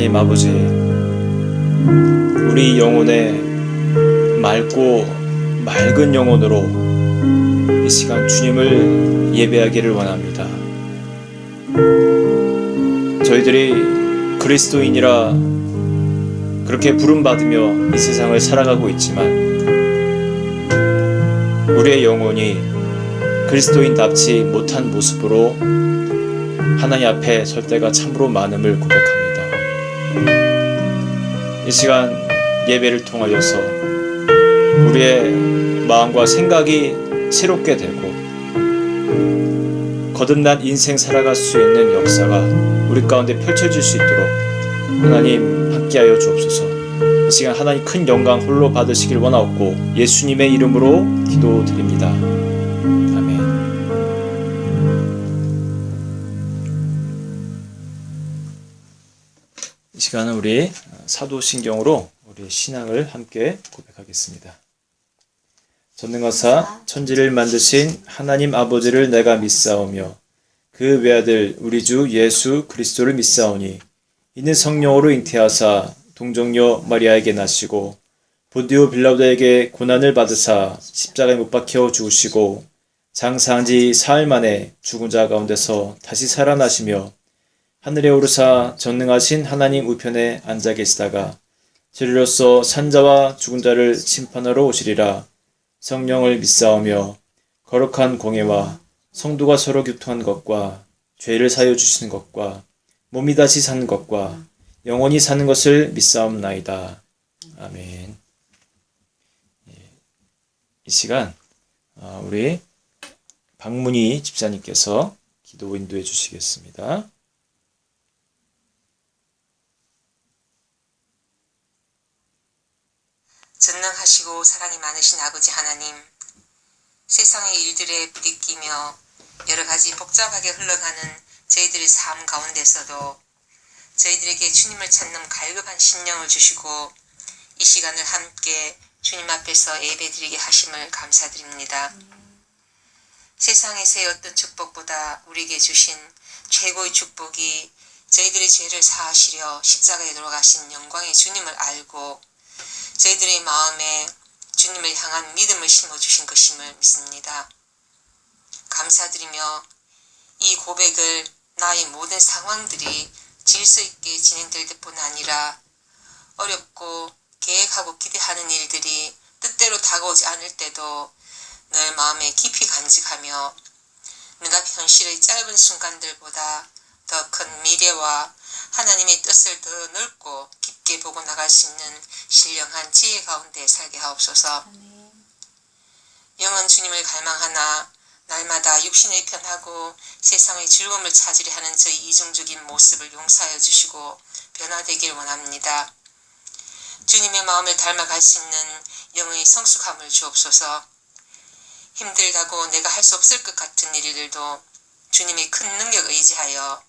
하나님 아버지, 우리 영혼의 맑고 맑은 영혼으로 이 시간 주님을 예배하기를 원합니다. 저희들이 그리스도인이라 그렇게 부름받으며 이 세상을 살아가고 있지만 우리의 영혼이 그리스도인답지 못한 모습으로 하나님 앞에 설 때가 참으로 많음을 고백합니다. 이 시간 예배를 통하여서 우리의 마음과 생각이 새롭게 되고 거듭난 인생 살아갈 수 있는 역사가 우리 가운데 펼쳐질 수 있도록 하나님 함께하여 주옵소서. 이 시간 하나님 큰 영광 홀로 받으시길 원하옵고 예수님의 이름으로 기도드립니다. 아멘. 이 시간은 우리 사도신경으로 우리 신앙을 함께 고백하겠습니다. 전능하사 천지를 만드신 하나님 아버지를 내가 믿사오며 그 외아들 우리 주 예수 그리스도를 믿사오니 이는 성령으로 잉태하사 동정녀 마리아에게 나시고 본디오 빌라도에게 고난을 받으사 십자가에 못 박혀 죽으시고 장사한 지 사흘 만에 죽은 자 가운데서 다시 살아나시며 하늘에 오르사 전능하신 하나님 우편에 앉아 계시다가 저리로서 산자와 죽은 자를 심판하러 오시리라. 성령을 믿사오며 거룩한 공예와 성도가 서로 교통한 것과 죄를 사여 주시는 것과 몸이 다시 사는 것과 영원히 사는 것을 믿사옵나이다. 아멘. 이 시간 우리 박문희 집사님께서 기도 인도해 주시겠습니다. 전능하시고 사랑이 많으신 아버지 하나님, 세상의 일들에 부딪히며 여러 가지 복잡하게 흘러가는 저희들의 삶 가운데서도 저희들에게 주님을 찾는 갈급한 심령을 주시고 이 시간을 함께 주님 앞에서 예배드리게 하심을 감사드립니다. 세상에서의 어떤 축복보다 우리에게 주신 최고의 축복이 저희들의 죄를 사하시려 십자가에 돌아가신 영광의 주님을 알고 저희들의 마음에 주님을 향한 믿음을 심어주신 것임을 믿습니다. 감사드리며 이 고백을 나의 모든 상황들이 질서 있게 진행될 때뿐 아니라 어렵고 계획하고 기대하는 일들이 뜻대로 다가오지 않을 때도 늘 마음에 깊이 간직하며 눈앞 현실의 짧은 순간들보다 더 큰 미래와 하나님의 뜻을 더 넓고 깊게 보고 나갈 수 있는 신령한 지혜 가운데 살게 하옵소서. 영은 주님을 갈망하나 날마다 육신에 편하고 세상의 즐거움을 찾으려 하는 저희 이중적인 모습을 용서하여 주시고 변화되길 원합니다. 주님의 마음을 닮아갈 수 있는 영의 성숙함을 주옵소서. 힘들다고 내가 할 수 없을 것 같은 일들도 주님의 큰 능력 의지하여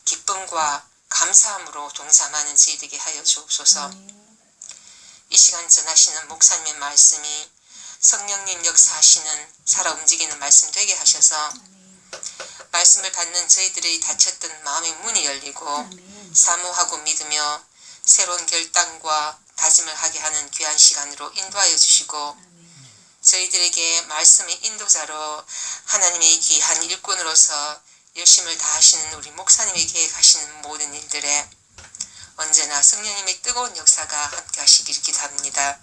기쁨과 감사함으로 동참하는 저희들에게 하여 주옵소서. 이 시간 전하시는 목사님의 말씀이 성령님 역사하시는 살아 움직이는 말씀 되게 하셔서 말씀을 받는 저희들의 닫혔던 마음의 문이 열리고 사모하고 믿으며 새로운 결단과 다짐을 하게 하는 귀한 시간으로 인도하여 주시고 저희들에게 말씀의 인도자로 하나님의 귀한 일꾼으로서 열심을 다하시는 우리 목사님이 계획하시는 모든 일들에 언제나 성령님의 뜨거운 역사가 함께 하시길 기도합니다.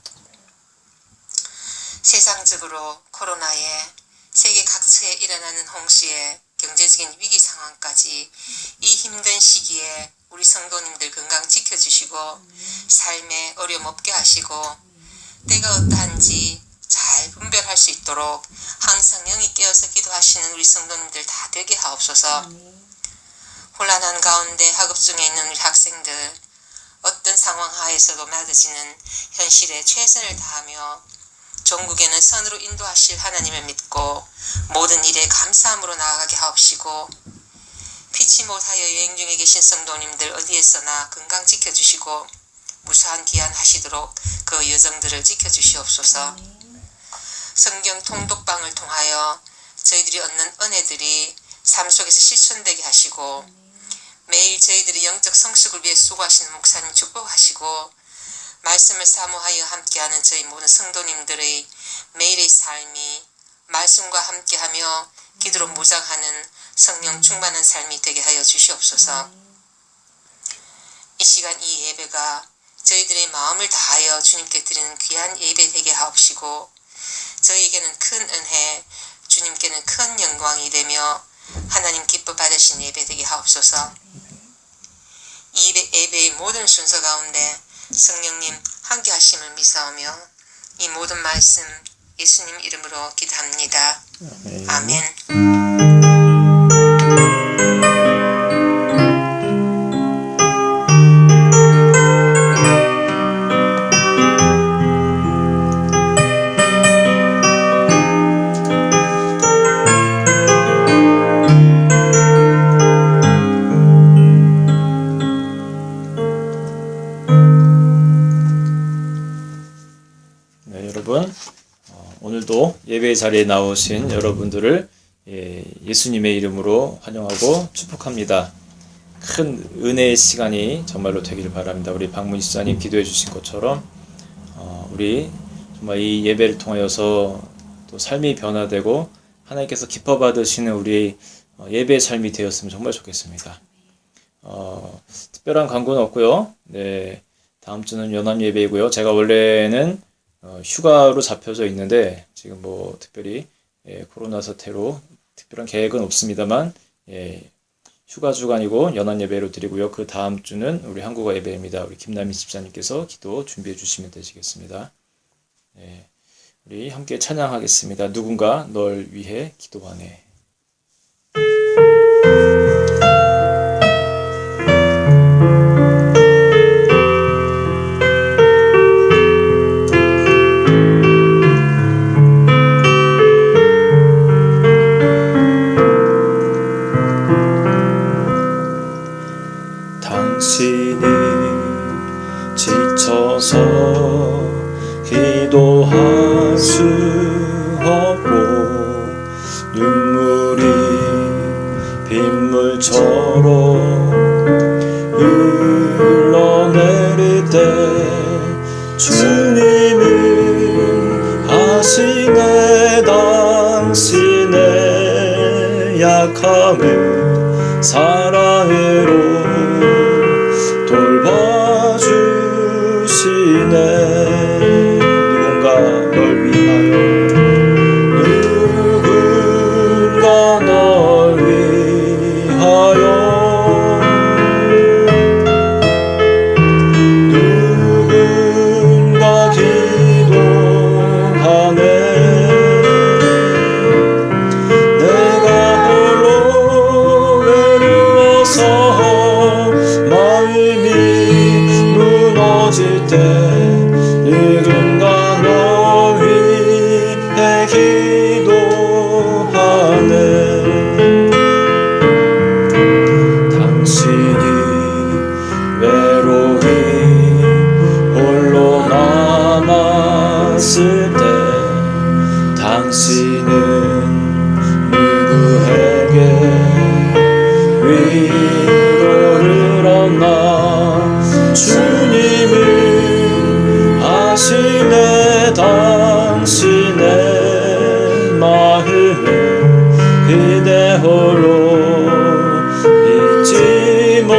세상적으로 코로나에 세계 각처에 일어나는 홍수에 경제적인 위기 상황까지 이 힘든 시기에 우리 성도님들 건강 지켜주시고 삶에 어려움 없게 하시고 때가 어떠한지 잘 분별할 수 있도록 항상 영이 깨어서 기도하시는 우리 성도님들 다 되게 하옵소서. 혼란한 가운데 학업 중에 있는 우리 학생들 어떤 상황 하에서도 맺어지는 현실에 최선을 다하며 종국에는 선으로 인도하실 하나님을 믿고 모든 일에 감사함으로 나아가게 하옵시고 피치 못하여 여행 중에 계신 성도님들 어디에서나 건강 지켜주시고 무사한 귀환하시도록 그 여정들을 지켜주시옵소서. 성경 통독방을 통하여 저희들이 얻는 은혜들이 삶 속에서 실천되게 하시고 매일 저희들이 영적 성숙을 위해 수고하시는 목사님 축복하시고 말씀을 사모하여 함께하는 저희 모든 성도님들의 매일의 삶이 말씀과 함께하며 기도로 무장하는 성령 충만한 삶이 되게 하여 주시옵소서. 이 시간 이 예배가 저희들의 마음을 다하여 주님께 드리는 귀한 예배 되게 하옵시고 저희에게는 큰 은혜, 주님께는 큰 영광이 되며 하나님 기뻐 받으신 예배 되게 하옵소서. 이 예배의 모든 순서 가운데 성령님 함께 하심을 믿사오며 이 모든 말씀 예수님 이름으로 기도합니다. 아멘. 네, 여러분 오늘도 예배 자리에 나오신 여러분들을 예수님의 이름으로 환영하고 축복합니다. 큰 은혜의 시간이 정말로 되기를 바랍니다. 우리 박문희 집사님 기도해 주신 것처럼 우리 정말 이 예배를 통하여서 또 삶이 변화되고 하나님께서 기뻐 받으시는 우리 예배의 삶이 되었으면 정말 좋겠습니다. 특별한 광고는 없고요. 네, 다음 주는 연합 예배이고요. 제가 원래는 휴가로 잡혀져 있는데 지금 뭐 특별히 코로나 사태로 특별한 계획은 없습니다만 휴가 주간이고 연합 예배로 드리고요. 그 다음 주는 우리 한국어 예배입니다. 우리 김남희 집사님께서 기도 준비해 주시면 되시겠습니다. 우리 함께 찬양하겠습니다. 누군가 널 위해 기도하네. 당신이 지쳐서 기도할 수 없고 눈물이 빗물처럼 흘러내릴 때 주님이 하시네. 당신의 약함을 사랑으로 돌봐주시네. 누군가 널 위하여 누군가 널 위하여 누군가 기도하네. 내가 홀로 외로워서 마음이 무너질 때 누군가 널 위해 기도하네. 당신이 외로이 홀로 남았을 때 당신은 누구에게 위로를 얻나. 주님이 하시네. 당신의 마음을 그대 홀로 잊지 못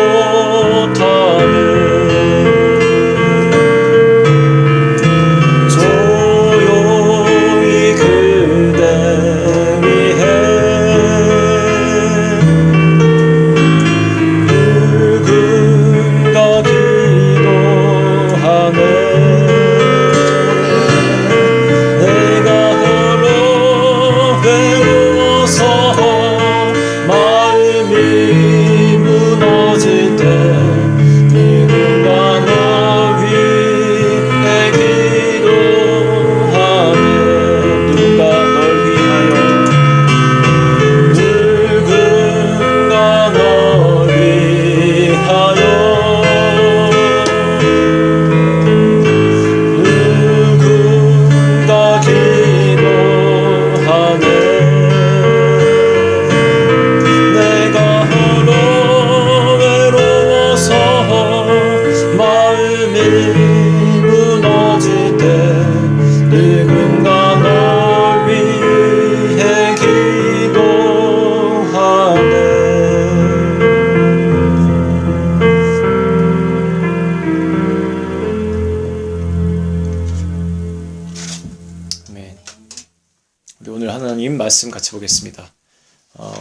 말씀 같이 보겠습니다.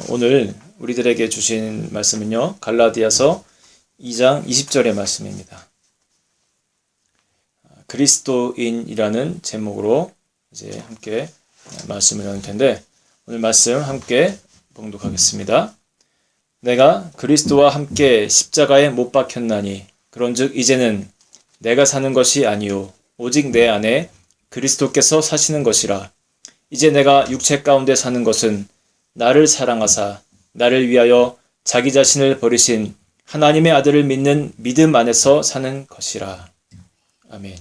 오늘 우리들에게 주신 말씀은요, 갈라디아서 2장 20절의 말씀입니다. 그리스도인이라는 제목으로 이제 함께 말씀을 나눌 텐데, 오늘 말씀 함께 봉독하겠습니다. 내가 그리스도와 함께 십자가에 못 박혔나니 그런즉 이제는 내가 사는 것이 아니요 오직 내 안에 그리스도께서 사시는 것이라. 이제 내가 육체 가운데 사는 것은 나를 사랑하사 나를 위하여 자기 자신을 버리신 하나님의 아들을 믿는 믿음 안에서 사는 것이라. 아멘.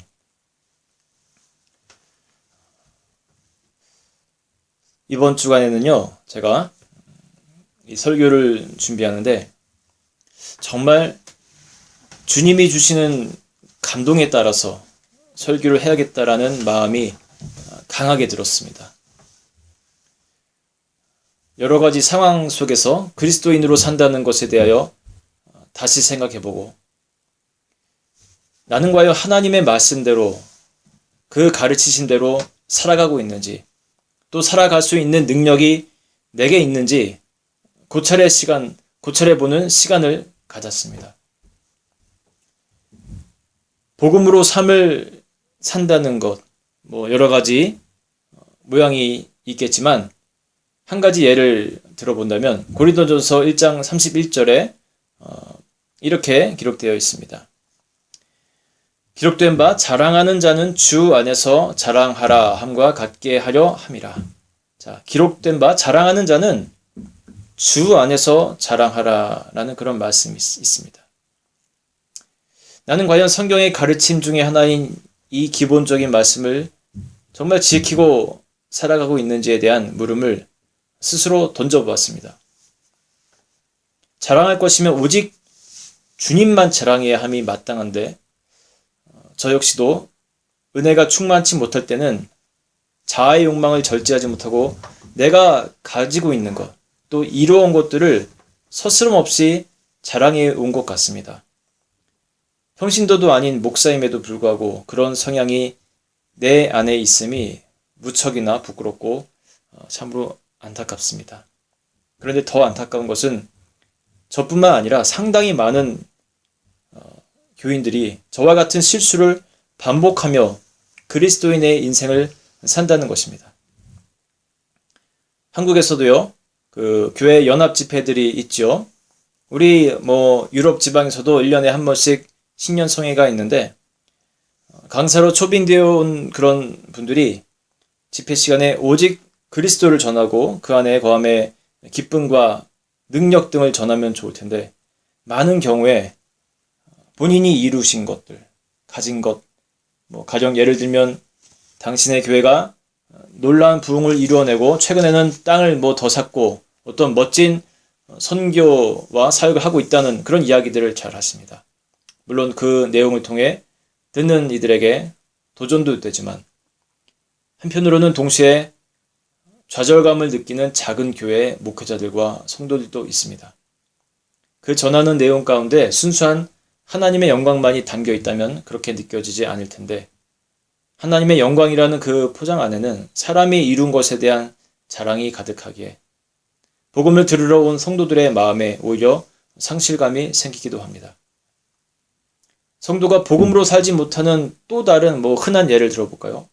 이번 주간에는요, 제가 이 설교를 준비하는데 정말 주님이 주시는 감동에 따라서 설교를 해야겠다라는 마음이 강하게 들었습니다. 여러 가지 상황 속에서 그리스도인으로 산다는 것에 대하여 다시 생각해보고, 나는 과연 하나님의 말씀대로 그 가르치신 대로 살아가고 있는지, 또 살아갈 수 있는 능력이 내게 있는지 고찰해 보는 시간을 가졌습니다. 복음으로 삶을 산다는 것, 여러 가지 모양이 있겠지만 한 가지 예를 들어본다면 고린도전서 1장 31절에 이렇게 기록되어 있습니다. 기록된 바 자랑하는 자는 주 안에서 자랑하라 함과 같게 하려 함이라. 자, 기록된 바 자랑하는 자는 주 안에서 자랑하라라는 그런 말씀이 있습니다. 나는 과연 성경의 가르침 중에 하나인 이 기본적인 말씀을 정말 지키고 살아가고 있는지에 대한 물음을 스스로 던져보았습니다. 자랑할 것이면 오직 주님만 자랑해야 함이 마땅한데, 저 역시도 은혜가 충만치 못할 때는 자아의 욕망을 절제하지 못하고 내가 가지고 있는 것, 또 이루어온 것들을 서스럼 없이 자랑해 온 것 같습니다. 평신도도 아닌 목사임에도 불구하고 그런 성향이 내 안에 있음이 무척이나 부끄럽고 참으로 안타깝습니다. 그런데 더 안타까운 것은 저뿐만 아니라 상당히 많은 교인들이 저와 같은 실수를 반복하며 그리스도인의 인생을 산다는 것입니다. 한국에서도요, 그 교회 연합 집회들이 있죠. 우리 유럽 지방에서도 1년에 한 번씩 신년성회가 있는데, 강사로 초빙되어 온 그런 분들이 집회 시간에 오직 그리스도를 전하고 그 안에 거함의 기쁨과 능력 등을 전하면 좋을 텐데, 많은 경우에 본인이 이루신 것들, 가진 것, 가령 예를 들면 당신의 교회가 놀라운 부흥을 이루어내고 최근에는 땅을 더 샀고 어떤 멋진 선교와 사역을 하고 있다는 그런 이야기들을 잘 하십니다. 물론 그 내용을 통해 듣는 이들에게 도전도 되지만, 한편으로는 동시에 좌절감을 느끼는 작은 교회 목회자들과 성도들도 있습니다. 그 전하는 내용 가운데 순수한 하나님의 영광만이 담겨 있다면 그렇게 느껴지지 않을 텐데, 하나님의 영광이라는 그 포장 안에는 사람이 이룬 것에 대한 자랑이 가득하기에 복음을 들으러 온 성도들의 마음에 오히려 상실감이 생기기도 합니다. 성도가 복음으로 살지 못하는 또 다른 흔한 예를 들어볼까요?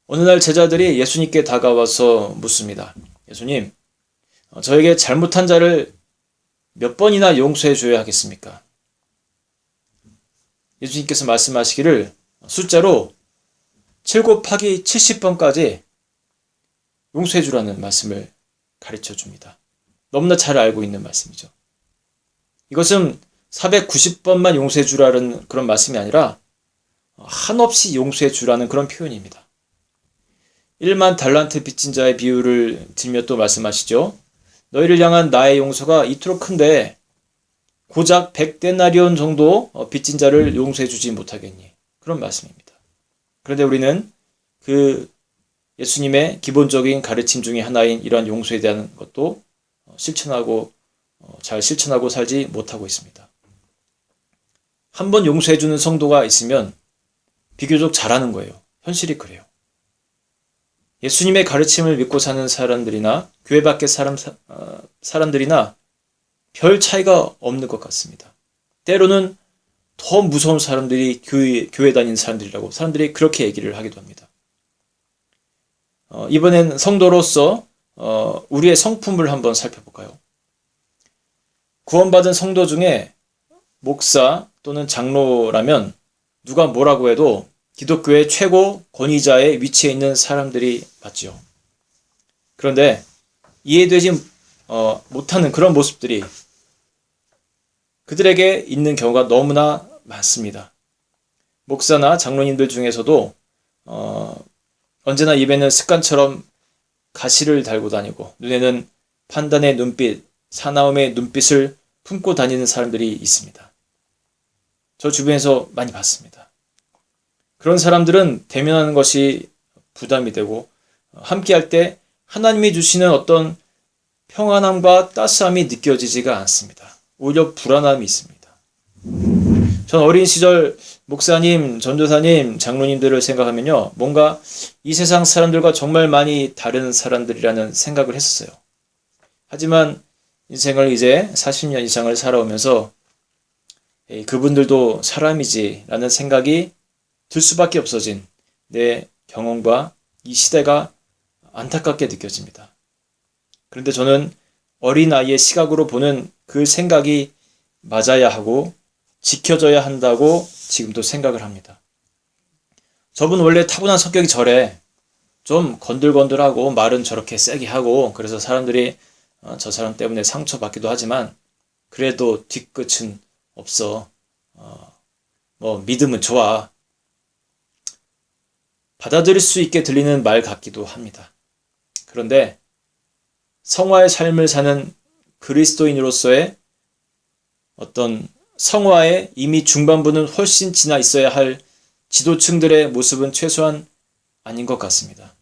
어느 날 제자들이 예수님께 다가와서 묻습니다. 예수님, 저에게 잘못한 자를 몇 번이나 용서해 줘야 하겠습니까? 예수님께서 말씀하시기를 숫자로 7 곱하기 70번까지 용서해 주라는 말씀을 가르쳐 줍니다. 너무나 잘 알고 있는 말씀이죠. 이것은 490번만 용서해 주라는 그런 말씀이 아니라 한없이 용서해 주라는 그런 표현입니다. 1만 달란트 빚진 자의 비유를 들며 또 말씀하시죠. 너희를 향한 나의 용서가 이토록 큰데 고작 100데나리온 정도 빚진 자를 용서해 주지 못하겠니? 그런 말씀입니다. 그런데 우리는 그 예수님의 기본적인 가르침 중에 하나인 이러한 용서에 대한 것도 잘 실천하고 살지 못하고 있습니다. 한 번 용서해주는 성도가 있으면 비교적 잘하는 거예요. 현실이 그래요. 예수님의 가르침을 믿고 사는 사람들이나 교회 밖의 사람들이나 별 차이가 없는 것 같습니다. 때로는 더 무서운 사람들이 교회 다니는 사람들이라고 사람들이 그렇게 얘기를 하기도 합니다. 이번엔 성도로서 우리의 성품을 한번 살펴볼까요? 구원받은 성도 중에 목사 또는 장로라면 누가 뭐라고 해도 기독교의 최고 권위자의 위치에 있는 사람들이 맞지요. 그런데 이해되지 못하는 그런 모습들이 그들에게 있는 경우가 너무나 많습니다. 목사나 장로님들 중에서도 언제나 입에는 습관처럼 가시를 달고 다니고 눈에는 판단의 눈빛, 사나움의 눈빛을 품고 다니는 사람들이 있습니다. 저 주변에서 많이 봤습니다. 그런 사람들은 대면하는 것이 부담이 되고 함께할 때 하나님이 주시는 어떤 평안함과 따스함이 느껴지지가 않습니다. 오히려 불안함이 있습니다. 전 어린 시절 목사님, 전도사님, 장로님들을 생각하면요. 뭔가 이 세상 사람들과 정말 많이 다른 사람들이라는 생각을 했었어요. 하지만 인생을 이제 40년 이상을 살아오면서 그분들도 사람이지 라는 생각이 들 수밖에 없어진 내 경험과 이 시대가 안타깝게 느껴집니다. 그런데 저는 어린아이의 시각으로 보는 그 생각이 맞아야 하고 지켜져야 한다고 지금도 생각을 합니다. 저분 원래 타고난 성격이 저래. 좀 건들건들하고 말은 저렇게 세게 하고 그래서 사람들이 저 사람 때문에 상처받기도 하지만 그래도 뒤끝은 없어. 믿음은 좋아. 받아들일 수 있게 들리는 말 같기도 합니다. 그런데 성화의 삶을 사는 그리스도인으로서의 어떤 성화의 이미 중반부는 훨씬 지나 있어야 할 지도층들의 모습은 최소한 아닌 것 같습니다.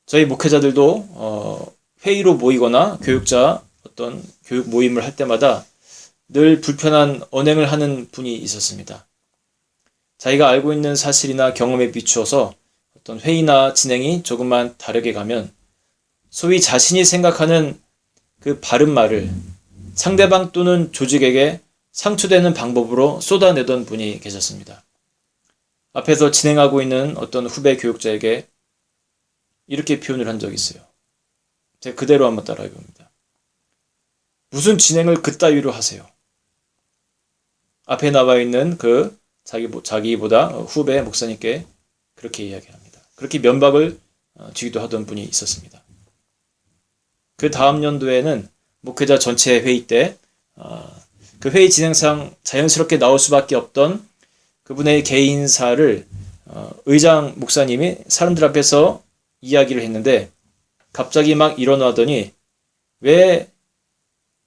저희 목회자들도 회의로 모이거나 교육자 어떤 교육 모임을 할 때마다 늘 불편한 언행을 하는 분이 있었습니다. 자기가 알고 있는 사실이나 경험에 비추어서 어떤 회의나 진행이 조금만 다르게 가면 소위 자신이 생각하는 그 바른 말을 상대방 또는 조직에게 상처되는 방법으로 쏟아내던 분이 계셨습니다. 앞에서 진행하고 있는 어떤 후배 교육자에게 이렇게 표현을 한 적이 있어요. 제가 그대로 한번 따라해 봅니다. 무슨 진행을 그따위로 하세요? 앞에 나와 있는 그 자기보다 후배 목사님께 그렇게 이야기합니다. 그렇게 면박을 주기도 하던 분이 있었습니다. 그 다음 연도에는 목회자 전체 회의 때 그 회의 진행상 자연스럽게 나올 수밖에 없던 그분의 개인사를 의장 목사님이 사람들 앞에서 이야기를 했는데 갑자기 막 일어나더니 왜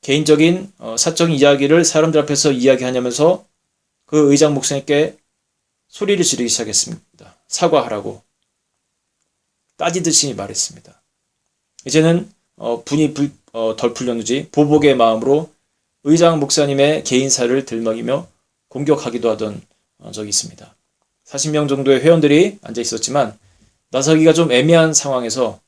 개인적인 사적인 이야기를 사람들 앞에서 이야기하냐면서 그 의장 목사님께 소리를 지르기 시작했습니다. 사과하라고 따지듯이 말했습니다. 이제는 분이 덜 풀렸는지 보복의 마음으로 의장 목사님의 개인사를 들먹이며 공격하기도 하던 적이 있습니다. 40명 정도의 회원들이 앉아 있었지만 나서기가 좀 애매한 상황에서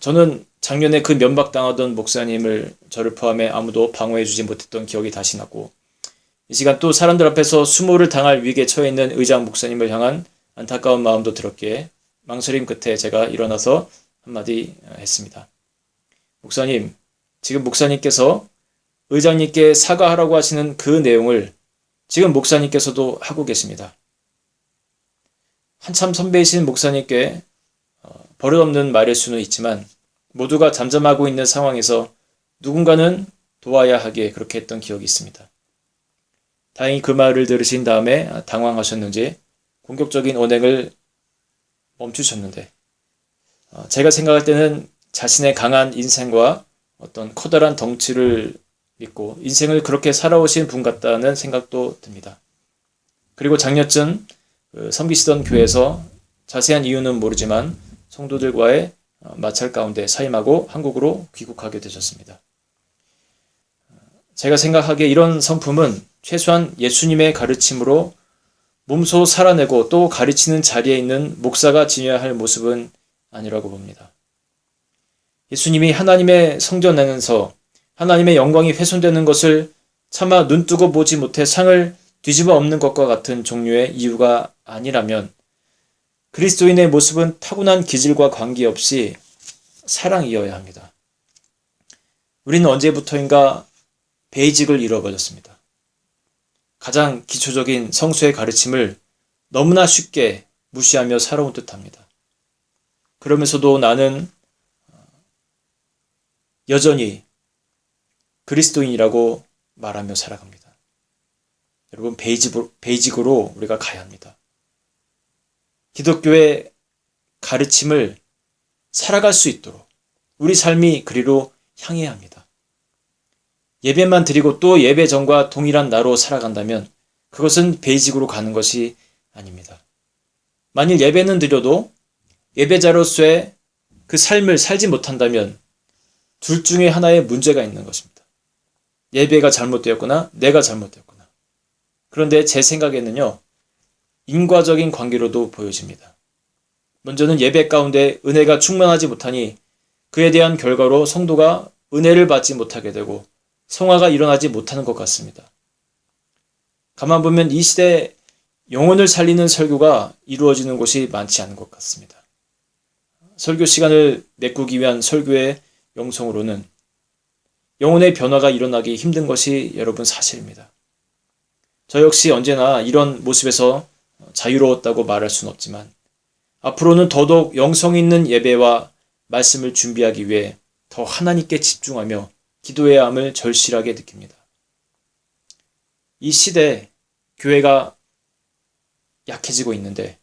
저는 작년에 그 면박당하던 목사님을 저를 포함해 아무도 방어해주지 못했던 기억이 다시 났고 이 시간 또 사람들 앞에서 수모를 당할 위기에 처해 있는 의장 목사님을 향한 안타까운 마음도 들었기에 망설임 끝에 제가 일어나서 한마디 했습니다. 목사님, 지금 목사님께서 의장님께 사과하라고 하시는 그 내용을 지금 목사님께서도 하고 계십니다. 한참 선배이신 목사님께 버릇없는 말일 수는 있지만 모두가 잠잠하고 있는 상황에서 누군가는 도와야 하기에 그렇게 했던 기억이 있습니다. 다행히 그 말을 들으신 다음에 당황하셨는지 공격적인 언행을 멈추셨는데 제가 생각할 때는 자신의 강한 인생과 어떤 커다란 덩치를 믿고 인생을 그렇게 살아오신 분 같다는 생각도 듭니다. 그리고 작년쯤 섬기시던 교회에서 자세한 이유는 모르지만 성도들과의 마찰 가운데 사임하고 한국으로 귀국하게 되셨습니다. 제가 생각하기에 이런 성품은 최소한 예수님의 가르침으로 몸소 살아내고 또 가르치는 자리에 있는 목사가 지녀야 할 모습은 아니라고 봅니다. 예수님이 하나님의 성전 안에서 하나님의 영광이 훼손되는 것을 차마 눈뜨고 보지 못해 상을 뒤집어 엎는 것과 같은 종류의 이유가 아니라면 그리스도인의 모습은 타고난 기질과 관계없이 사랑이어야 합니다. 우리는 언제부터인가 베이직을 잃어버렸습니다. 가장 기초적인 성수의 가르침을 너무나 쉽게 무시하며 살아온 듯합니다. 그러면서도 나는 여전히 그리스도인이라고 말하며 살아갑니다. 여러분, 베이직으로 우리가 가야 합니다. 기독교의 가르침을 살아갈 수 있도록 우리 삶이 그리로 향해야 합니다. 예배만 드리고 또 예배 전과 동일한 나로 살아간다면 그것은 베이직으로 가는 것이 아닙니다. 만일 예배는 드려도 예배자로서의 그 삶을 살지 못한다면 둘 중에 하나의 문제가 있는 것입니다. 예배가 잘못되었거나 내가 잘못되었거나. 그런데 제 생각에는요, 인과적인 관계로도 보여집니다. 먼저는 예배 가운데 은혜가 충만하지 못하니 그에 대한 결과로 성도가 은혜를 받지 못하게 되고 성화가 일어나지 못하는 것 같습니다. 가만 보면 이 시대에 영혼을 살리는 설교가 이루어지는 곳이 많지 않은 것 같습니다. 설교 시간을 메꾸기 위한 설교의 영성으로는 영혼의 변화가 일어나기 힘든 것이 여러분 사실입니다. 저 역시 언제나 이런 모습에서 자유로웠다고 말할 수는 없지만 앞으로는 더더욱 영성 있는 예배와 말씀을 준비하기 위해 더 하나님께 집중하며 기도해야 함을 절실하게 느낍니다. 이 시대에 교회가 약해지고 있는데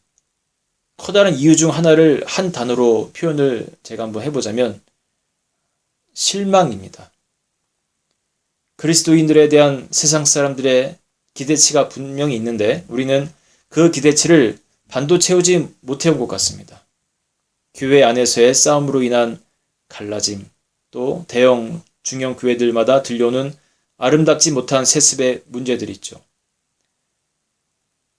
커다란 이유 중 하나를 한 단어로 표현을 제가 한번 해보자면 실망입니다. 그리스도인들에 대한 세상 사람들의 기대치가 분명히 있는데 우리는 그 기대치를 반도 채우지 못해온 것 같습니다. 교회 안에서의 싸움으로 인한 갈라짐, 또 대형, 중형 교회들마다 들려오는 아름답지 못한 세습의 문제들이 있죠.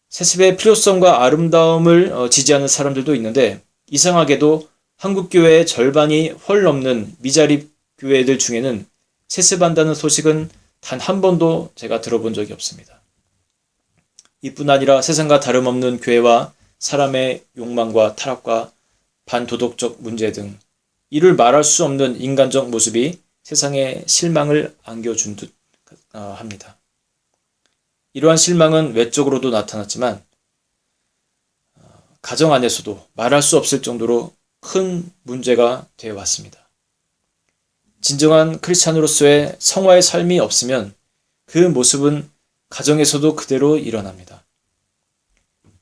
세습의 필요성과 아름다움을 지지하는 사람들도 있는데 이상하게도 한국교회의 절반이 헐 넘는 미자립 교회들 중에는 세습한다는 소식은 단 한 번도 제가 들어본 적이 없습니다. 이뿐 아니라 세상과 다름없는 교회와 사람의 욕망과 타락과 반도덕적 문제 등 이를 말할 수 없는 인간적 모습이 세상에 실망을 안겨준 듯 합니다. 이러한 실망은 외적으로도 나타났지만 가정 안에서도 말할 수 없을 정도로 큰 문제가 되어 왔습니다. 진정한 크리스찬으로서의 성화의 삶이 없으면 그 모습은 가정에서도 그대로 일어납니다.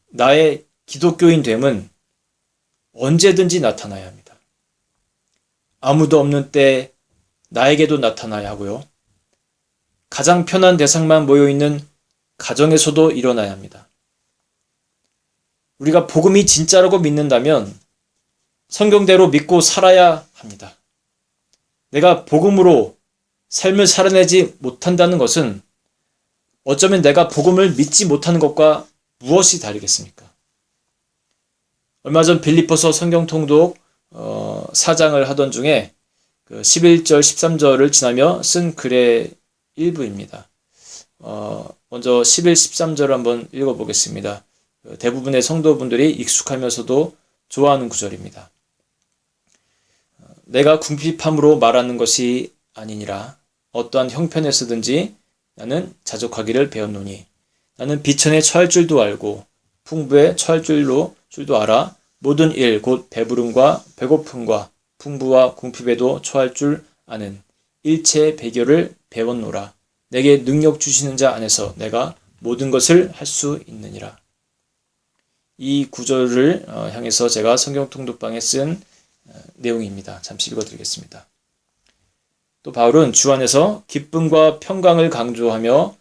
나의 기독교인 됨은 언제든지 나타나야 합니다. 아무도 없는 때 나에게도 나타나야 하고요. 가장 편한 대상만 모여있는 가정에서도 일어나야 합니다. 우리가 복음이 진짜라고 믿는다면 성경대로 믿고 살아야 합니다. 내가 복음으로 삶을 살아내지 못한다는 것은 어쩌면 내가 복음을 믿지 못하는 것과 무엇이 다르겠습니까? 얼마 전 빌립보서 성경 통독 4장을 하던 중에 11절, 13절을 지나며 쓴 글의 일부입니다. 먼저 11, 13절을 한번 읽어보겠습니다. 대부분의 성도분들이 익숙하면서도 좋아하는 구절입니다. 내가 궁핍함으로 말하는 것이 아니니라. 어떠한 형편에서든지 나는 자족하기를 배웠노니 나는 비천에 처할 줄도 알고 풍부에 처할 줄도 알아. 모든 일 곧 배부름과 배고픔과 풍부와 궁핍에도 처할 줄 아는 일체의 배교를 배웠노라. 내게 능력 주시는 자 안에서 내가 모든 것을 할 수 있느니라. 이 구절을 향해서 제가 성경 통독방에 쓴 내용입니다. 잠시 읽어드리겠습니다. 또 바울은 주 안에서 기쁨과 평강을 강조하며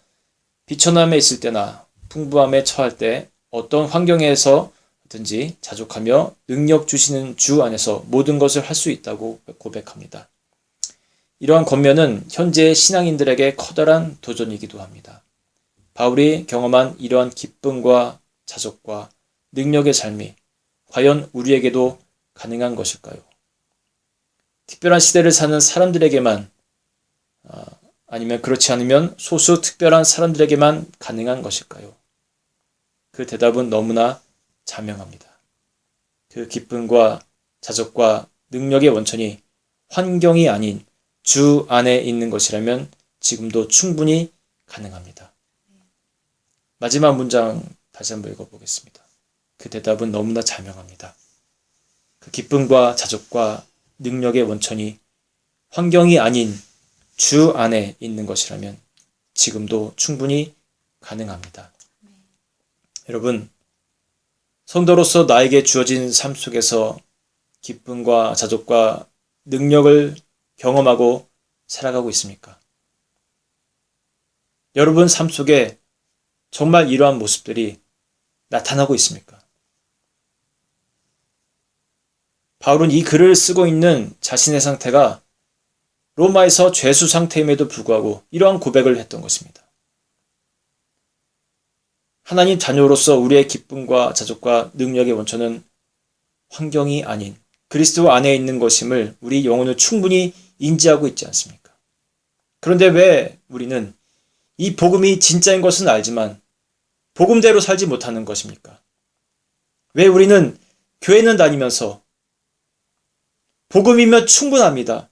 비천함에 있을 때나 풍부함에 처할 때 어떤 환경에서든지 자족하며 능력 주시는 주 안에서 모든 것을 할 수 있다고 고백합니다. 이러한 권면은 현재 신앙인들에게 커다란 도전이기도 합니다. 바울이 경험한 이러한 기쁨과 자족과 능력의 삶이 과연 우리에게도 가능한 것일까요? 특별한 시대를 사는 사람들에게만, 아니면 그렇지 않으면 소수 특별한 사람들에게만 가능한 것일까요? 그 대답은 너무나 자명합니다. 그 기쁨과 자족과 능력의 원천이 환경이 아닌 주 안에 있는 것이라면 지금도 충분히 가능합니다. 마지막 문장 다시 한번 읽어보겠습니다. 그 대답은 너무나 자명합니다. 그 기쁨과 자족과 능력의 원천이 환경이 아닌 주 안에 있는 것이라면 지금도 충분히 가능합니다. 여러분, 성도로서 나에게 주어진 삶 속에서 기쁨과 자족과 능력을 경험하고 살아가고 있습니까? 여러분 삶 속에 정말 이러한 모습들이 나타나고 있습니까? 바울은 이 글을 쓰고 있는 자신의 상태가 로마에서 죄수 상태임에도 불구하고 이러한 고백을 했던 것입니다. 하나님 자녀로서 우리의 기쁨과 자족과 능력의 원천은 환경이 아닌 그리스도 안에 있는 것임을 우리 영혼은 충분히 인지하고 있지 않습니까? 그런데 왜 우리는 이 복음이 진짜인 것은 알지만 복음대로 살지 못하는 것입니까? 왜 우리는 교회는 다니면서 복음이면 충분합니다,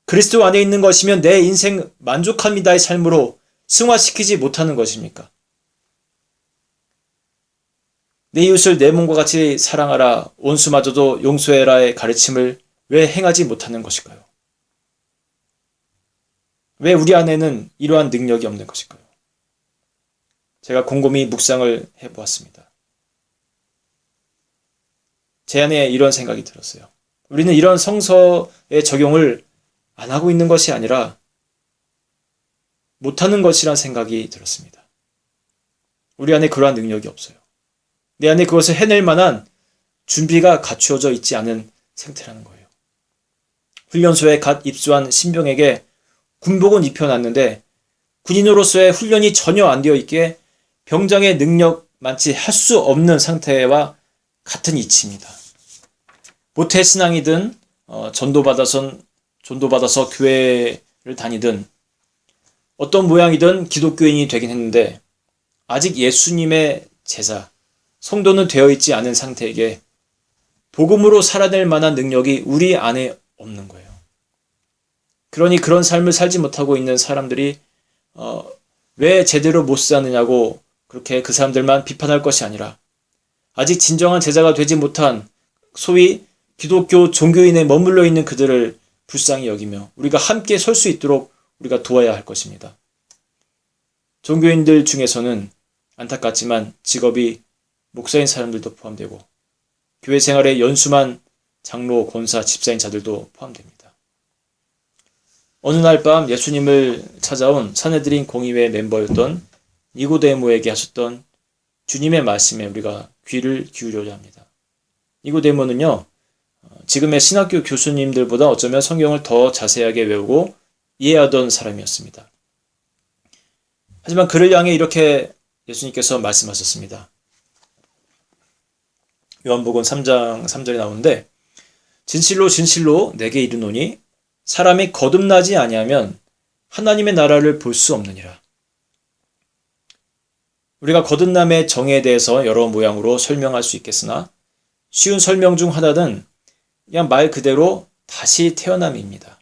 그리스도 안에 있는 것이면 내 인생 만족합니다의 삶으로 승화시키지 못하는 것입니까? 내 이웃을 내 몸과 같이 사랑하라, 원수마저도 용서해라의 가르침을 왜 행하지 못하는 것일까요? 왜 우리 안에는 이러한 능력이 없는 것일까요? 제가 곰곰이 묵상을 해보았습니다. 제 안에 이런 생각이 들었어요. 우리는 이런 성서의 적용을 안 하고 있는 것이 아니라 못하는 것이란 생각이 들었습니다. 우리 안에 그러한 능력이 없어요. 내 안에 그것을 해낼 만한 준비가 갖추어져 있지 않은 상태라는 거예요. 훈련소에 갓 입소한 신병에게 군복은 입혀놨는데 군인으로서의 훈련이 전혀 안 되어 있기에 병장의 능력만치 할 수 없는 상태와 같은 이치입니다. 모태신앙이든 전도받아서 교회를 다니든 어떤 모양이든 기독교인이 되긴 했는데 아직 예수님의 제자, 성도는 되어 있지 않은 상태에게 복음으로 살아낼 만한 능력이 우리 안에 없는 거예요. 그러니 그런 삶을 살지 못하고 있는 사람들이 왜 제대로 못 사느냐고 그렇게 그 사람들만 비판할 것이 아니라 아직 진정한 제자가 되지 못한 소위 기독교 종교인에 머물러 있는 그들을 불쌍히 여기며 우리가 함께 설 수 있도록 우리가 도와야 할 것입니다. 종교인들 중에서는 안타깝지만 직업이 목사인 사람들도 포함되고 교회 생활에 연수만 장로, 권사, 집사인 자들도 포함됩니다. 어느 날 밤 예수님을 찾아온 산헤드린 공의회 멤버였던 니고데모에게 하셨던 주님의 말씀에 우리가 귀를 기울여야 합니다. 니고데모는요, 지금의 신학교 교수님들보다 어쩌면 성경을 더 자세하게 외우고 이해하던 사람이었습니다. 하지만 그를 향해 이렇게 예수님께서 말씀하셨습니다. 요한복음 3장 3절에 나오는데 진실로 진실로 내게 이르노니 사람이 거듭나지 아니하면 하나님의 나라를 볼 수 없느니라. 우리가 거듭남의 정의에 대해서 여러 모양으로 설명할 수 있겠으나 쉬운 설명 중 하나는 그냥 말 그대로 다시 태어남입니다.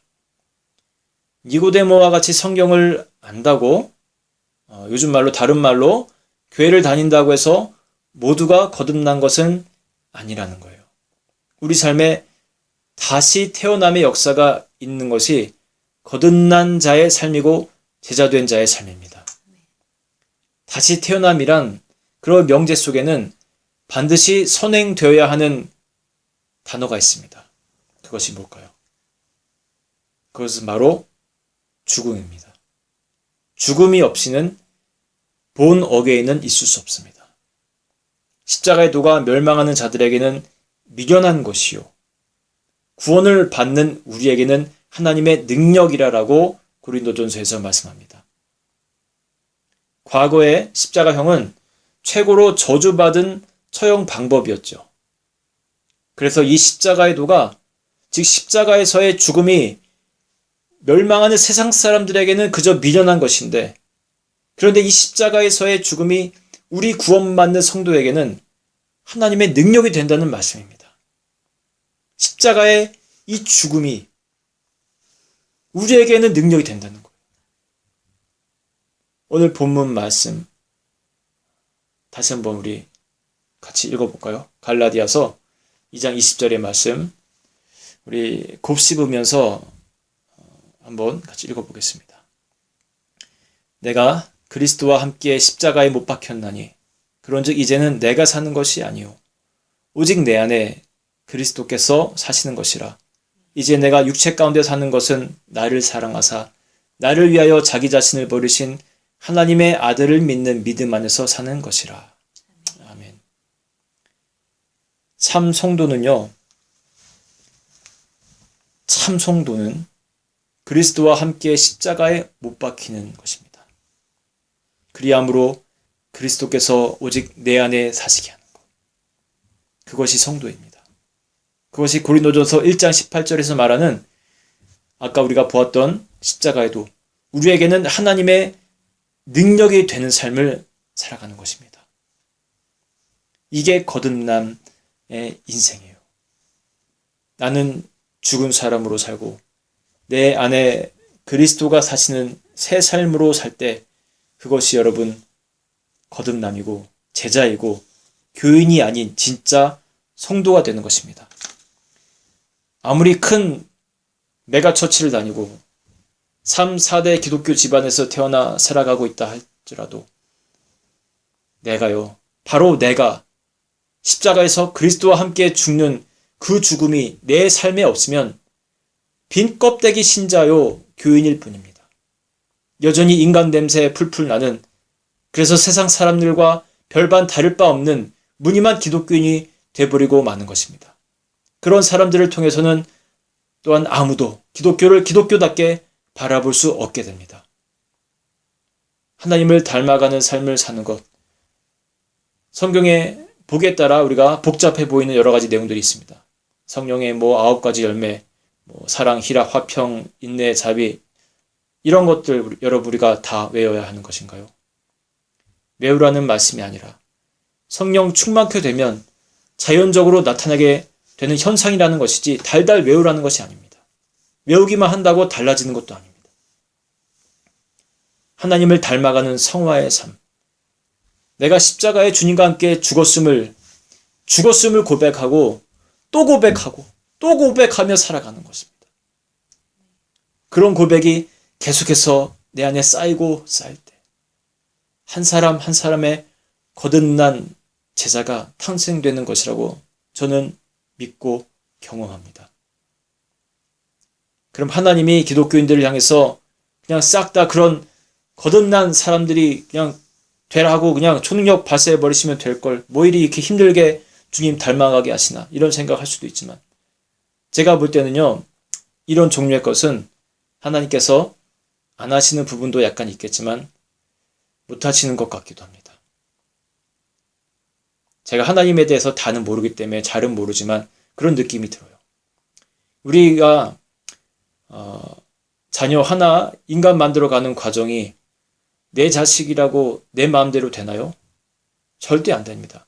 니고데모와 같이 성경을 안다고 요즘 말로 다른 말로 교회를 다닌다고 해서 모두가 거듭난 것은 아니라는 거예요. 우리 삶에 다시 태어남의 역사가 있는 것이 거듭난 자의 삶이고 제자된 자의 삶입니다. 다시 태어남이란 그런 명제 속에는 반드시 선행되어야 하는 단어가 있습니다. 그것이 뭘까요? 그것은 바로 죽음입니다. 죽음이 없이는 본 어게인은 있을 수 없습니다. 십자가의 도가 멸망하는 자들에게는 미련한 것이요 구원을 받는 우리에게는 하나님의 능력이라라고 고린도전서에서 말씀합니다. 과거의 십자가형은 최고로 저주받은 처형 방법이었죠. 그래서 이 십자가의 도가, 즉 십자가에서의 죽음이 멸망하는 세상 사람들에게는 그저 미련한 것인데, 그런데 이 십자가에서의 죽음이 우리 구원받는 성도에게는 하나님의 능력이 된다는 말씀입니다. 십자가의 이 죽음이 우리에게는 능력이 된다는 거예요. 오늘 본문 말씀 다시 한번 우리 같이 읽어볼까요? 갈라디아서 2장 20절의 말씀 우리 곱씹으면서 한번 같이 읽어보겠습니다. 내가 그리스도와 함께 십자가에 못 박혔나니 그런즉 이제는 내가 사는 것이 아니요 오직 내 안에 그리스도께서 사시는 것이라. 이제 내가 육체 가운데 사는 것은 나를 사랑하사 나를 위하여 자기 자신을 버리신 하나님의 아들을 믿는 믿음 안에서 사는 것이라. 아멘. 참 성도는요, 참 성도는 그리스도와 함께 십자가에 못 박히는 것입니다. 그리함으로 그리스도께서 오직 내 안에 사시게 하는 것. 그것이 성도입니다. 그것이 고린도전서 1장 18절에서 말하는 아까 우리가 보았던 십자가에도 우리에게는 하나님의 능력이 되는 삶을 살아가는 것입니다. 이게 거듭남의 인생이에요. 나는 죽은 사람으로 살고 내 안에 그리스도가 사시는 새 삶으로 살 때 그것이 여러분 거듭남이고 제자이고 교인이 아닌 진짜 성도가 되는 것입니다. 아무리 큰 메가처치를 다니고 3, 4대 기독교 집안에서 태어나 살아가고 있다 할지라도 내가요, 바로 내가 십자가에서 그리스도와 함께 죽는 그 죽음이 내 삶에 없으면 빈 껍데기 신자요 교인일 뿐입니다. 여전히 인간 냄새 풀풀 나는, 그래서 세상 사람들과 별반 다를 바 없는 무늬만 기독교인이 돼버리고 마는 것입니다. 그런 사람들을 통해서는 또한 아무도 기독교를 기독교답게 바라볼 수 없게 됩니다. 하나님을 닮아가는 삶을 사는 것, 성경의 복에 따라 우리가 복잡해 보이는 여러 가지 내용들이 있습니다. 성령의 9가지 열매, 사랑, 희락, 화평, 인내, 자비, 이런 것들 여러분 우리가 다 외워야 하는 것인가요? 외우라는 말씀이 아니라 성령 충만케 되면 자연적으로 나타나게 되는 현상이라는 것이지 달달 외우라는 것이 아닙니다. 외우기만 한다고 달라지는 것도 아닙니다. 하나님을 닮아가는 성화의 삶, 내가 십자가의 주님과 함께 죽었음을 고백하고 또 고백하고 또 고백하며 살아가는 것입니다. 그런 고백이 계속해서 내 안에 쌓이고 쌓일 때 한 사람 한 사람의 거듭난 제자가 탄생되는 것이라고 저는 믿고 경험합니다. 그럼 하나님이 기독교인들을 향해서 그냥 싹 다 그런 거듭난 사람들이 그냥 되라고 그냥 초능력 발사해 버리시면 될 걸 뭐 이리 이렇게 힘들게 주님 닮아가게 하시나 이런 생각할 수도 있지만 제가 볼 때는요, 이런 종류의 것은 하나님께서 안 하시는 부분도 약간 있겠지만 못 하시는 것 같기도 합니다. 제가 하나님에 대해서 다는 모르기 때문에 잘은 모르지만 그런 느낌이 들어요. 우리가 자녀 하나 인간 만들어가는 과정이 내 자식이라고 내 마음대로 되나요? 절대 안 됩니다.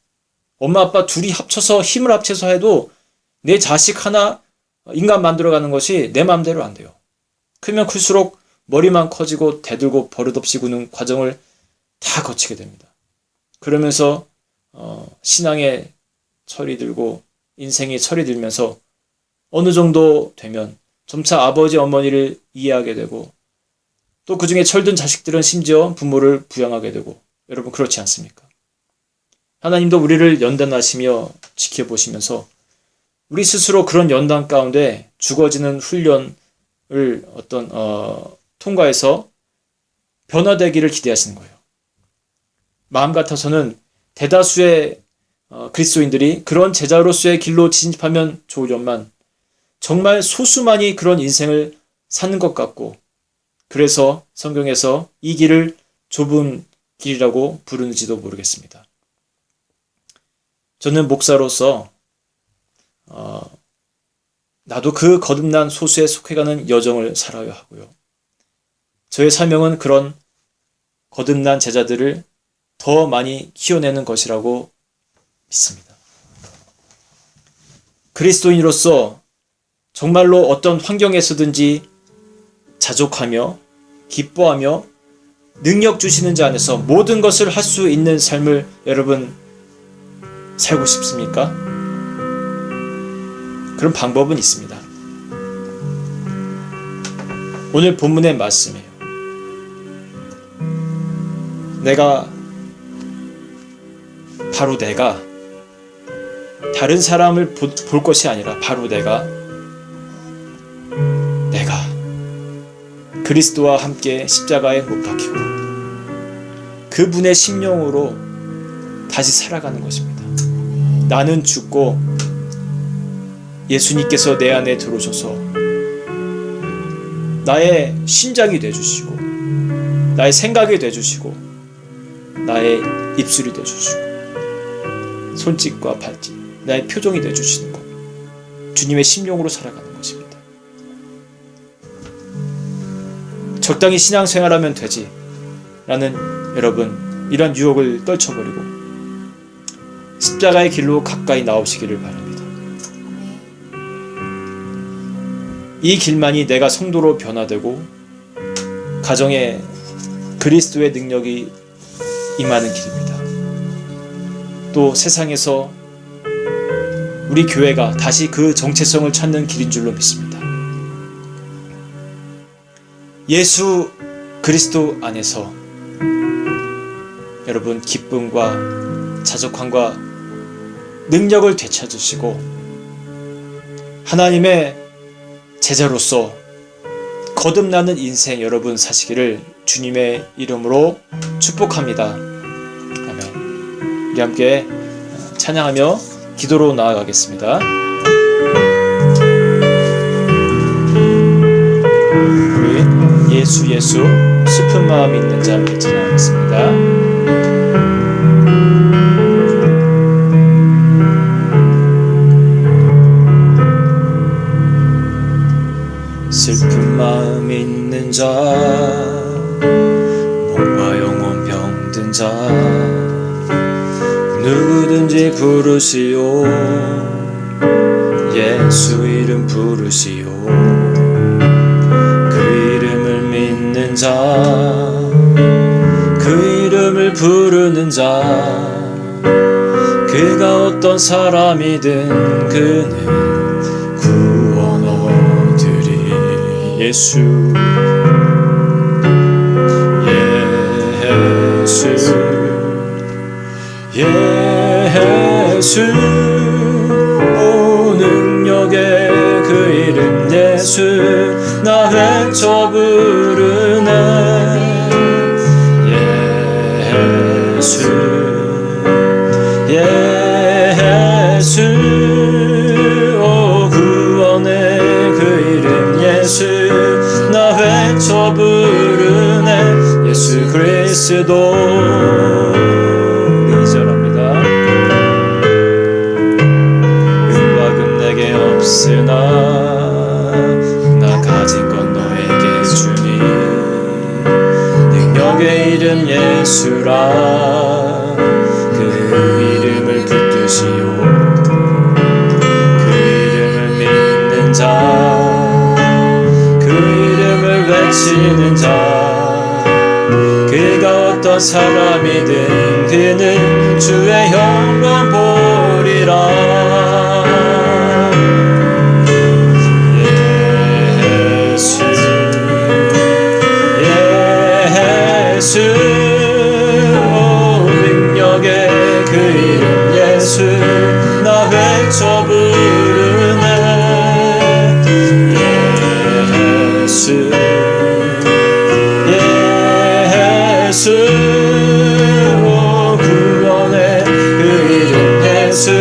엄마 아빠 둘이 합쳐서 힘을 합쳐서 해도 내 자식 하나 인간 만들어가는 것이 내 마음대로 안 돼요. 크면 클수록 머리만 커지고 대들고 버릇없이 구는 과정을 다 거치게 됩니다. 그러면서 신앙에 철이 들고 인생에 철이 들면서 어느 정도 되면 점차 아버지 어머니를 이해하게 되고 또 그중에 철든 자식들은 심지어 부모를 부양하게 되고, 여러분 그렇지 않습니까? 하나님도 우리를 연단하시며 지켜보시면서 우리 스스로 그런 연단 가운데 죽어지는 훈련을 통과해서 변화되기를 기대하시는 거예요. 마음 같아서는 대다수의 그리스도인들이 그런 제자로서의 길로 진입하면 좋으련만 정말 소수만이 그런 인생을 사는 것 같고, 그래서 성경에서 이 길을 좁은 길이라고 부르는지도 모르겠습니다. 저는 목사로서 나도 그 거듭난 소수에 속해가는 여정을 살아야 하고요. 저의 사명은 그런 거듭난 제자들을 더 많이 키워내는 것이라고 믿습니다. 그리스도인으로서 정말로 어떤 환경에서든지 자족하며 기뻐하며 능력 주시는 자 안에서 모든 것을 할 수 있는 삶을 여러분 살고 싶습니까? 그런 방법은 있습니다. 오늘 본문의 말씀이에요. 바로 내가 다른 사람을 볼 것이 아니라 바로 내가 그리스도와 함께 십자가에 못 박히고 그분의 심령으로 다시 살아가는 것입니다. 나는 죽고 예수님께서 내 안에 들어오셔서 나의 심장이 되어주시고 나의 생각이 되어주시고 나의 입술이 되어주시고 손짓과 발짓 나의 표정이 되어주시는 것, 주님의 심령으로 살아가는 것입니다. 적당히 신앙생활하면 되지 라는 여러분 이런 유혹을 떨쳐버리고 십자가의 길로 가까이 나오시기를 바랍니다. 이 길만이 내가 성도로 변화되고 가정에 그리스도의 능력이 임하는 길입니다. 또 세상에서 우리 교회가 다시 그 정체성을 찾는 길인 줄로 믿습니다. 예수 그리스도 안에서 여러분 기쁨과 자족함과 능력을 되찾으시고 하나님의 제자로서 거듭나는 인생 여러분 사시기를 주님의 이름으로 축복합니다. 아멘. 우리 함께 찬양하며 기도로 나아가겠습니다. 우리 예수 슬픈 마음이 있는 자 함께 찬양하겠습니다. 슬픈 마음 있는 자 몸과 영혼 병든 자 누구든지 부르시오 예수 이름 부르시오 그 이름을 믿는 자 그 이름을 부르는 자 그가 어떤 사람이든 그는 구원 얻으리 예수 예수 오 능력의 그 이름 예수 나 외쳐 부르네 예수 오 구원의 그 이름 예수 나 외쳐 부르네 예수 그리스도 없으나 나 가진 건 너에게 주니 능력의 이름 예수라 그 이름을 붙드시오 그 이름을 믿는 자 그 이름을 외치는 자 그가 어떤 사람이든 그는 주의 영광 보리라 예수 오 능력의 그 이름 예수 나 외쳐 부르네 예수 오 구원의 그 이름 예수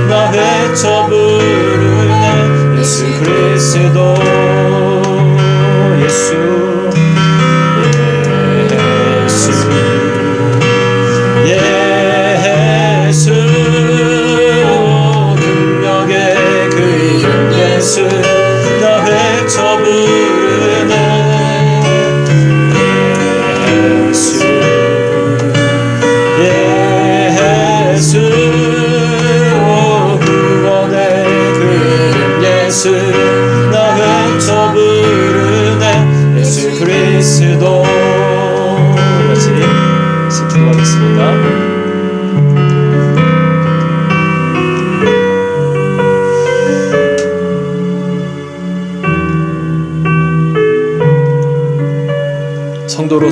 나 외쳐 부르네 예수 그리스도 예수 예수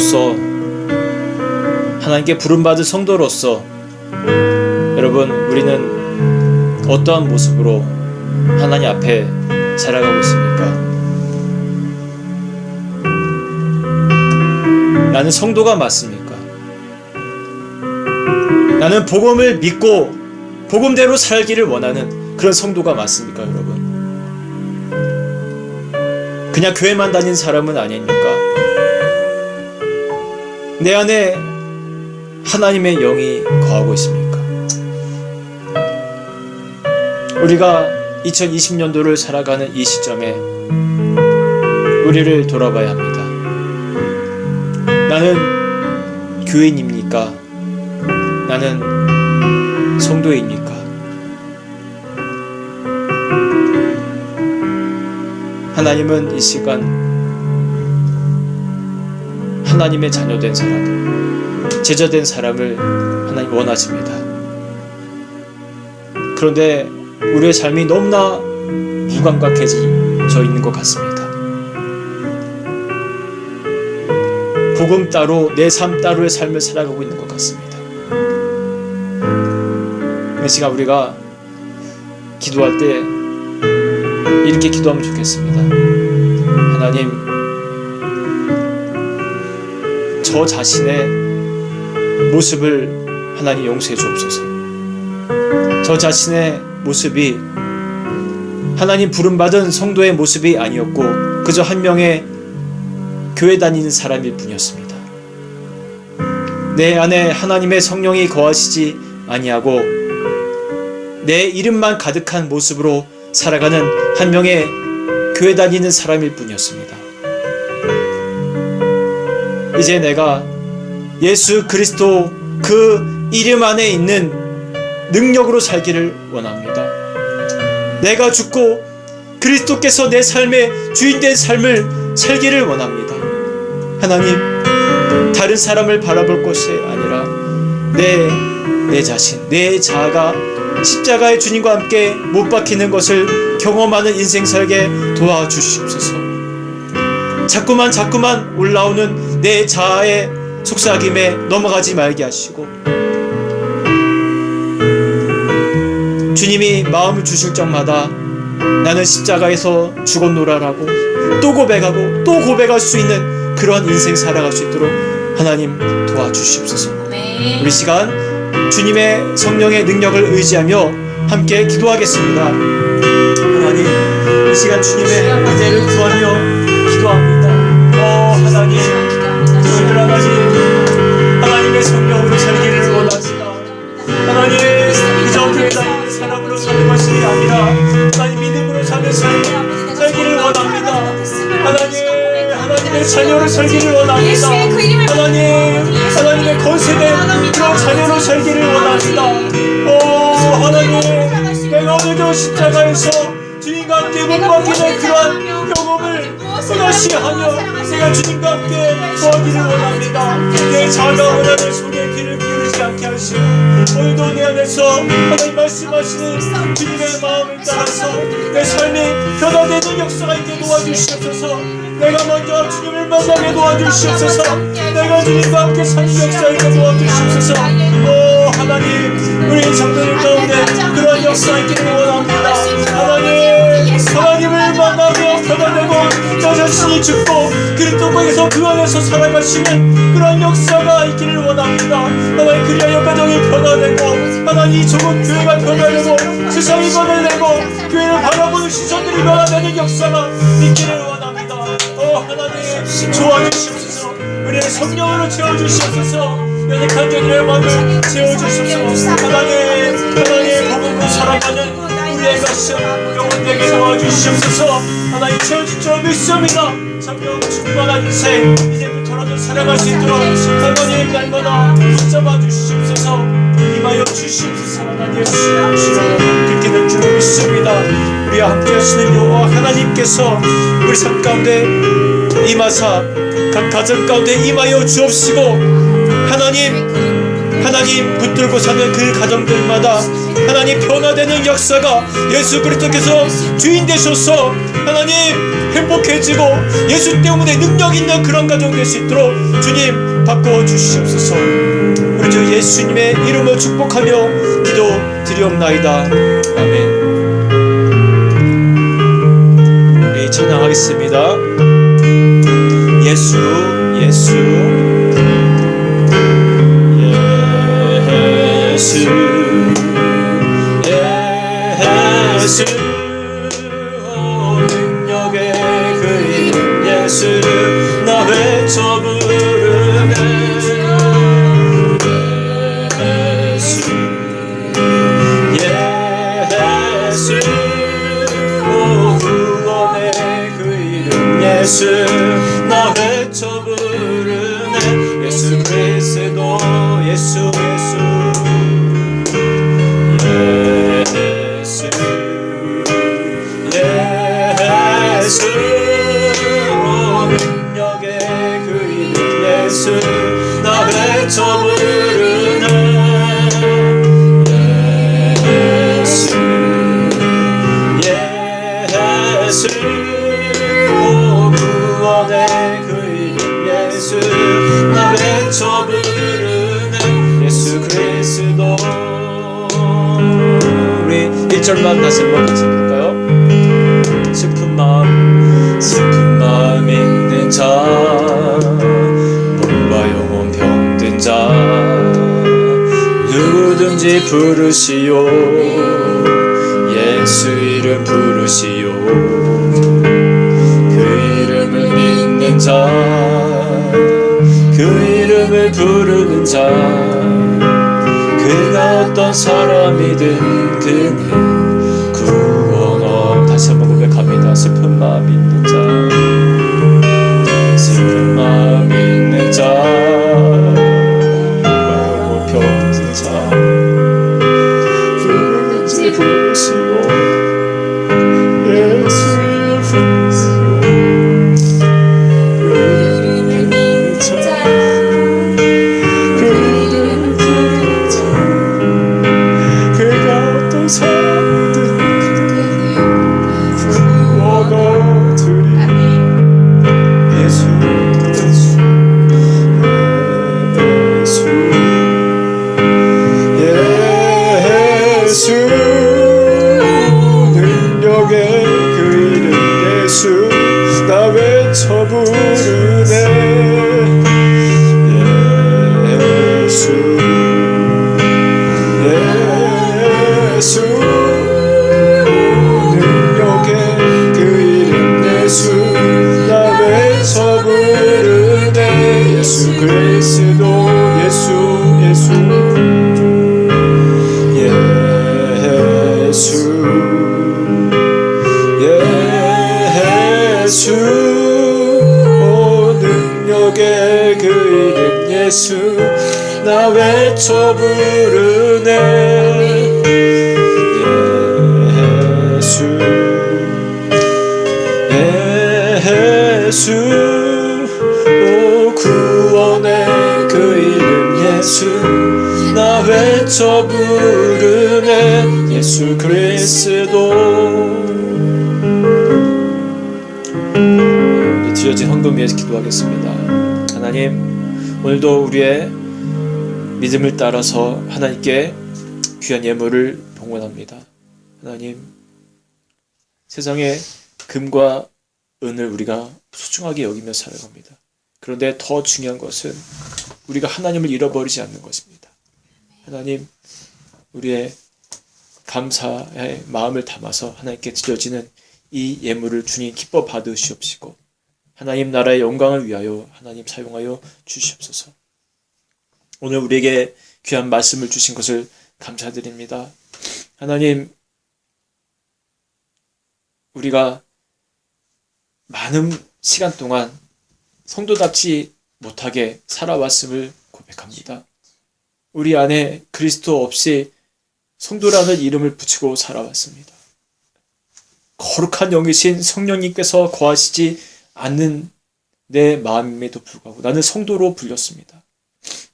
성도로서, 하나님께 부름받은 성도로서 여러분, 우리는 어떠한 모습으로 하나님 앞에 살아가고 있습니까? 나는 성도가 맞습니까? 나는 복음을 믿고 복음대로 살기를 원하는 그런 성도가 맞습니까, 여러분? 그냥 교회만 다니는 사람은 아닙니까? 내 안에 하나님의 영이 거하고 있습니까? 우리가 2020년도를 살아가는 이 시점에 우리를 돌아봐야 합니다. 나는 교인입니까? 나는 성도입니까? 하나님은 이 시간 하나님의 자녀된 사람, 제자된 사람을 하나님 원하십니다. 그런데 우리의 삶이 너무나 무감각해져 있는 것 같습니다. 복음 따로, 내 삶 따로의 삶을 살아가고 있는 것 같습니다. 이 시간 우리가 기도할 때 이렇게 기도하면 좋겠습니다. 하나님, 저 자신의 모습을 하나님 용서해 주옵소서. 저 자신의 모습이 하나님 부름받은 성도의 모습이 아니었고 그저 한 명의 교회 다니는 사람일 뿐이었습니다. 내 안에 하나님의 성령이 거하시지 아니하고 내 이름만 가득한 모습으로 살아가는 한 명의 교회 다니는 사람일 뿐이었습니다. 이제 내가 예수 그리스도 그 이름 안에 있는 능력으로 살기를 원합니다. 내가 죽고 그리스도께서 내 삶의 주인된 삶을 살기를 원합니다. 하나님, 다른 사람을 바라볼 것이 아니라 내 자신, 내 자아가 십자가의 주님과 함께 못 박히는 것을 경험하는 인생 살게 도와주시옵소서. 자꾸만 올라오는 내 자아의 속삭임에 넘어가지 말게 하시고, 주님이 마음을 주실 적마다 나는 십자가에서 죽었노라라고 또 고백하고 또 고백할 수 있는 그런 인생 살아갈 수 있도록 하나님 도와주시옵소서. 우리 시간 주님의 성령의 능력을 의지하며 함께 기도하겠습니다. 하나님, 이 시간 주님의 은혜를 구하며 기도합니다. 하나님, 저희들 하나님의 성령으로 살기를 원합니다. 하나님, 그저 교회 다니는 사람으로 사는 것이 아니라 하나님 믿음으로 사는 삶 살기를 원합니다. 하나님의 자녀로 살기를 원합니다. 하나님의 권세된 그런 자녀로 살기를 원합니다. 하나님, 내가 오늘도 십자가에서 주님과 함께 못 박히는 그러한 경험을 또다시 하며 내가 주님과 함께 거하기를 원합니다. 내 자아가 원하는 소리에 귀를 기울이지 않게 하시고 오늘도 내 안에서 하나님 말씀하시는 주님의 마음을 따라서 내 삶이 변화되는 역사가 있게 도와주시옵소서. 내가 먼저 주님을 만나게 도와주시옵소서. 내가 주님과 함께 사는 역사 있게 도와주시옵소서. 하나님, 우리 성도들 가운데 그런 역사 있기를 원합니다. 하나님을 만나며 변화되고 저 자신이 죽고 그리스도께서 그 안에서 살아가시는 그런 역사가 있기를 원합니다. 하나님, 그리하여 가정이 변화되고 하나님 조국 교회가 변화되고 세상이 변화되고 교회를 바라보는 시선들이 변화되는 역사가 있기를 원합니다. 하나님, 도와주시옵소서. 우리의 성령으로 채워주시옵소서. 연약한 자들의 마음을 채워주시옵소서. 하나님, 복음으로 살아가는 우리의 것은 영혼되게 도와주시옵소서. 하나님, 채워질 줄 믿습니다. 성령 충만한 인생 이제부터라도 살아갈 수 있도록 하나님 날마다 붙잡아 주시옵소서. 임하여 주시옵소서. 하나님, 그렇게 될 줄 믿습니다. 우리와 함께 하시는 여호와 하나님께서 우리 삶 가운데 임하사 각 가정 가운데 임하여 주옵시고, 하나님 하나님 붙들고 사는 그 가정들마다 하나님 변화되는 역사가 예수 그리스도께서 주인 되셔서 하나님 행복해지고 예수 때문에 능력 있는 그런 가정 될 수 있도록 주님 바꿔 주시옵소서. 우리 주 예수님의 이름을 축복하며 기도 드리옵나이다. 아멘. 우리 찬양하겠습니다. 예수 예수 예수 예수 능력의 그 이름 예수 나 외쳐 부르네 예수 예수 구원의 그 이름 예수 나 외쳐 부르네 예수 그리스도 예수 예수 능력의 그 이름 예수 나 외쳐 부르네 예수 예수 구원의 그 이름 예수 나 외쳐 부르네 예수 그리스도. 우리 1절만 다시 한번 같이 볼까요? 슬픈 마음 있는 자 몸과 영혼 병든 자 누구든지 부르시오 예수 이름 부르시오 그 이름을 믿는 자 그 이름을 부르는 자 그가 어떤 사람이든 그는 구원어. 다시 한번 고백합니다. 슬픈 마음 있는 자 슬픈 마음 있는 자 영혼 병든 자 누구든지 부르시오 예수 부르시오 그 이름을 믿는 자 그 이름을 부르는 자 그가 어떤 사람이든 예수 능력의 그 이름 예수 나 외쳐 부르네 예수 예수 능력의 그 이름 예수 나 외쳐 부르네 예수 그리스도 예수 예수 예수 오 능력의 그 이름 예수 나 외쳐 부르네 예수 예수 오 구원의 그 이름 예수 나 외쳐 부르네 예수 그리스도. 드려진 헌금 위해서 기도하겠습니다. 하나님 오늘도 우리의 믿음을 따라서 하나님께 귀한 예물을 봉헌합니다. 하나님 세상에 금과 은을 우리가 소중하게 여기며 살아갑니다. 그런데 더 중요한 것은 우리가 하나님을 잃어버리지 않는 것입니다. 하나님 우리의 감사의 마음을 담아서 하나님께 드려지는 이 예물을 주님 기뻐 받으시옵시고 하나님 나라의 영광을 위하여 하나님 사용하여 주시옵소서. 오늘 우리에게 귀한 말씀을 주신 것을 감사드립니다. 하나님 우리가 많은 시간 동안 성도답지 못하게 살아왔음을 고백합니다. 우리 안에 그리스도 없이 성도라는 이름을 붙이고 살아왔습니다. 거룩한 영이신 성령님께서 거하시지 않는 내 마음임에도 불구하고 나는 성도로 불렸습니다.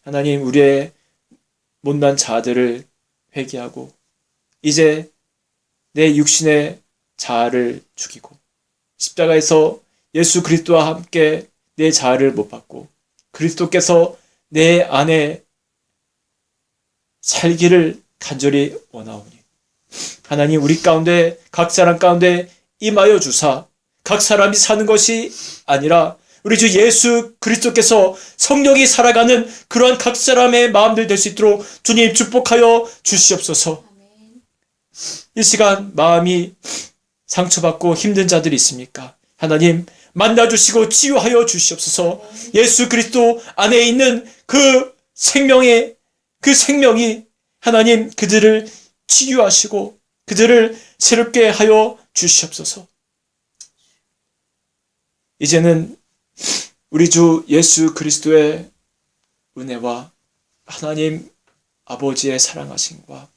하나님 우리의 못난 자아들을 회개하고 이제 내 육신의 자아를 죽이고 십자가에서 예수 그리스도와 함께 내 자아를 못 받고 그리스도께서 내 안에 살기를 간절히 원하오니 하나님 우리 가운데 각 사람 가운데 임하여 주사 각 사람이 사는 것이 아니라 우리 주 예수 그리스도께서 성령이 살아가는 그러한 각 사람의 마음들 될 수 있도록 주님 축복하여 주시옵소서. 이 시간 마음이 상처받고 힘든 자들이 있습니까? 하나님 만나주시고 치유하여 주시옵소서. 예수 그리스도 안에 있는 그 생명이 하나님 그들을 치유하시고 그들을 새롭게 하여 주시옵소서. 이제는 우리 주 예수 그리스도의 은혜와 하나님 아버지의 사랑하심과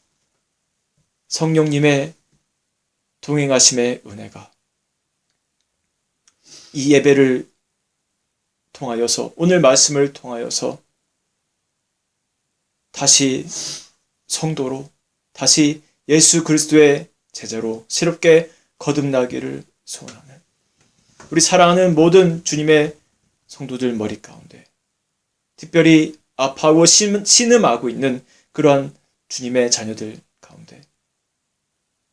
성령님의 동행하심의 은혜가 이 예배를 통하여서 오늘 말씀을 통하여서 다시 성도로 다시 예수 그리스도의 제자로 새롭게 거듭나기를 소원하는 우리 사랑하는 모든 주님의 성도들 머리 가운데 특별히 아파하고 신음하고 있는 그러한 주님의 자녀들 가운데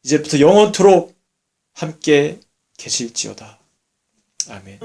이제부터 영원토록 함께 계실지어다. 아멘.